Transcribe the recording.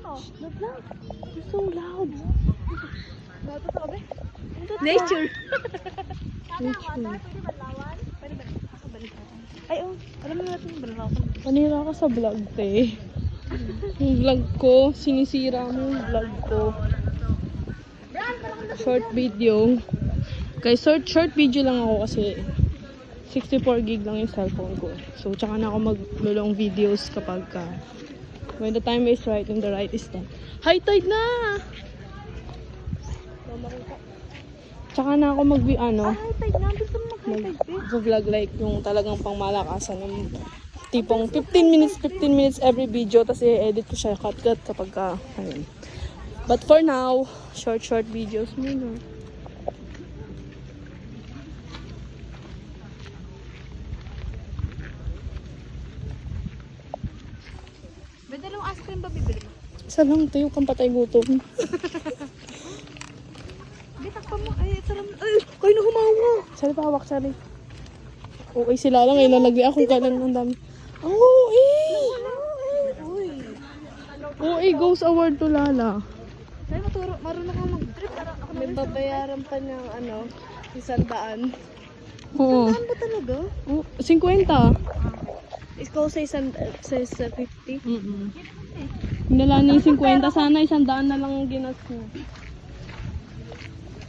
You're so loud. Nature. Nature. Ay, oh. Alam mo natin yung balaw. Panira ka sa vlog, te. Yung vlog ko, sinisira mo yung vlog ko. Short video. Guys, short video lang ako kasi 64 gig lang yung cellphone ko. So, tsaka na ako mag-long videos kapag when the time is right and the right is done. High tide na! Tsaka na ako High tide na. Gusto mo mag-high tide, vlog like yung talagang pangmalakasan ng tipong 15 minutes every video, tapos i-edit ko siya cut kapag ayun. But for now, short videos muna. Dalawang ice cream ba bibili mo? Isa lang tayo kang patay gutom. Bitak pa mo. Ay, salam. Ay, kayo na humawa. Sali pa hawak, sali. Okay sila lang, ilalagay ako kailan ang dami. Ang OA! OA goes award to Lala. Ay, marunong kang mag-trip. May babayaran pa ng 100. Oo. Saan ba talaga? Oh, 50. Ikaw sa 50. Hinala niya yung 50. Sana 100 na lang ginas niya.